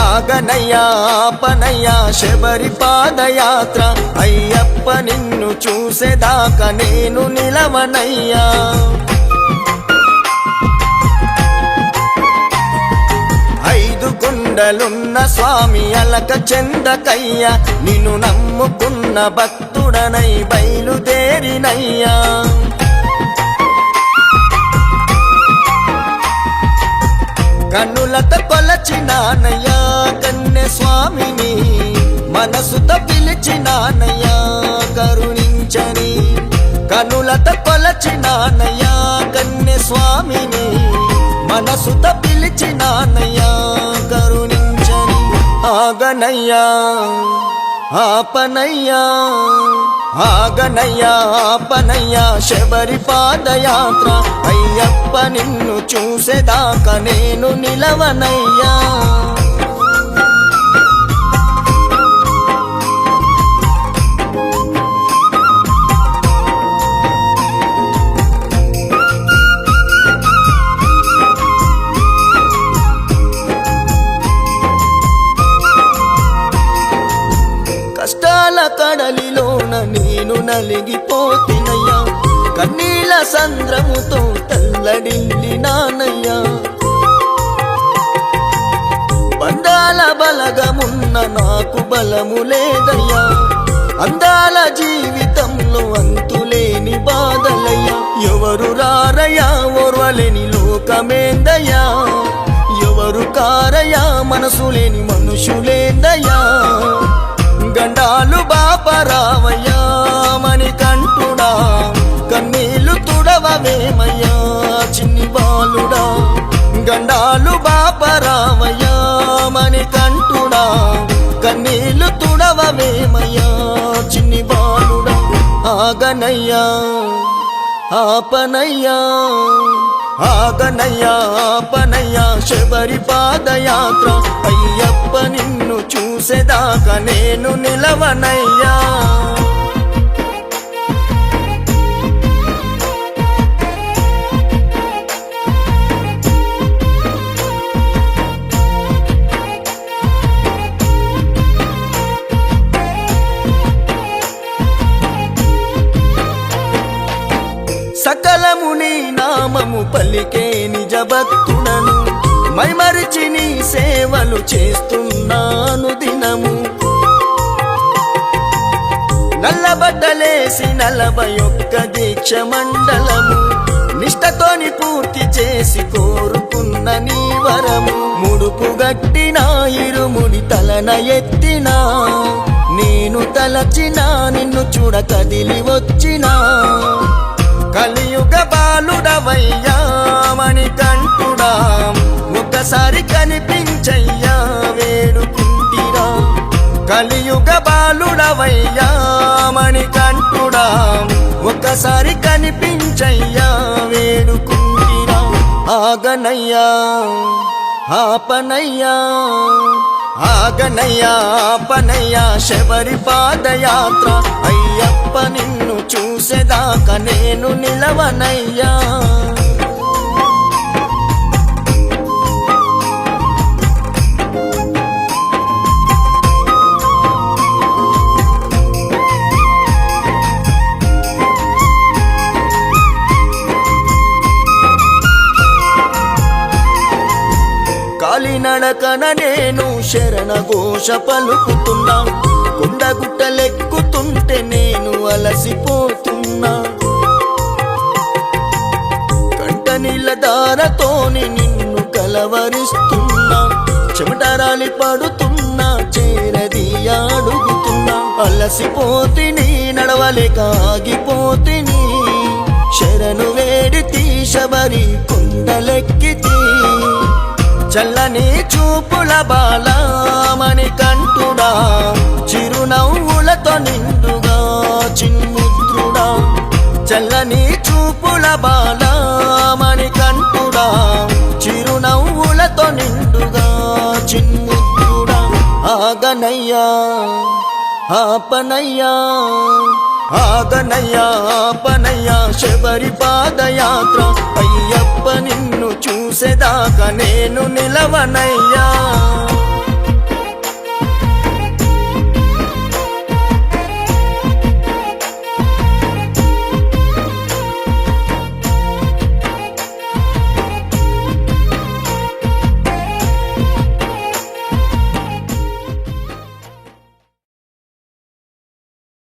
ఆగనయ్యా ఆపనయ్యా శబరి పాదయాత్ర, అయ్యప్ప నిన్ను చూసేదాకా నేను నిలవనయ్యా. ఐదు కొండలున్న స్వామి అలక చెందకయ్యా, నిన్ను నమ్ముకున్న భక్తుడనై బయలుదేరినయ్యా. కన్నులతో కొలచినానయ్యా కన్నె స్వామిని, మనసుతో పిలిచినానయ్యా కరుణించని. కన్నులతో కొలచినానయ్యా కన్నె స్వామిని, మనసుతో పిలిచినానయ్యా కరుణించని. ఆగనయ్యా ఆపనయ్యా ఆగనయ్యా ఆపనయ్యా శబరి పాదయాత్ర, అయ్యప్ప నిన్ను చూసేదాకా నేను నిలవనయ్యా. కష్టాల కడలిలోన నేను నలిగిపోతినయ్యా, కన్నీళ్ళ సంద్రముతో తల్లడిల్లినానయ్యా. బంధాల బలగమున్న నాకు బలము లేదయ్యా, అందాల జీవితంలో అంతులేని బాధలయ్యా. ఎవరు రారయ్యా ఓర్వలేని లోకమేందయ్యా, ఎవరు కారయ్యా మనసు లేని మనుషులేందయ్యా. గండాలు బాపరావయ్యా మణికంఠుడా, కన్నీళ్లు తుడవవేమయ్యా చిన్ని బాలుడా. గండాలు బాపరావయ్యా మణికంఠుడా, కన్నీళ్లు తుడవవేమయ్యా చిన్ని బాలుడా. ఆగనయ్యా ఆపనయ్యా ఆగనయ్యా ఆపనయ్యా శబరి పాదయాత్ర, అయ్యప్ప నిన్ను చూసేదాకా నేను నిలవనయ్యా. సకలము నీ నామము పలికే నిజ భక్తుడను, మైమరిచి నీ సేవలు చేస్తున్నాను దినము. నల్లబడ్డలేసి 41 దీక్ష మండలము, నిష్టతోని పూర్తి చేసి కోరుకున్న నీ వరము. ముడుపు గట్టిన ఇరుముడి తలన ఎత్తినా, నేను తలచినా నిన్ను చూడ కదిలి వచ్చినా. కలియుగ బాలుడవయ్యా మణికంఠుడా, ఒకసారి కనిపించయ్యా వేడుకుంటిరా. కలియుగ బాలుడవయ్యా మణికంఠుడా, ఒకసారి కనిపించయ్యా వేడుకుంటిరా. ఆగనయ్యా ఆపనయ్యా ఆగనయ్యా ఆపనయ్యా శబరి పాదయాత్ర, అయ్యప్ప నిన్ను చూసేదాకా నేను నిలవనయ్యా. కాలినడకన నేను శరణ ఘోష పలుకుతున్నా, కొండగుట్టలెక్కుతుంటే నేను అలసిపోతున్నా. కంట నీళ్ళ దారతోని నిన్ను కలవరిస్తున్నా, చెమటరాలి పడుతున్నా చేరది అడుగుతున్నా. అలసిపోతిని నడవలేక ఆగిపోతిని, శరణు వేడితి శబరి కొండలెక్కితి. చల్లని చూపుల బాలా మణికంఠుడా, చిరునవ్వులతో నిండుగా చిన్ముద్రుడా. చల్లని చూపుల బాలా మణికంఠుడా, కళ్ళతో నిండుగా చిన్ముద్దుడా ఆగనయ్యా ఆపనయ్యా ఆగనయ్యా ఆపనయ్యా శబరి పాదయాత్ర అయ్యప్ప నిన్ను చూసేదాకా నేను నిలవనయ్యా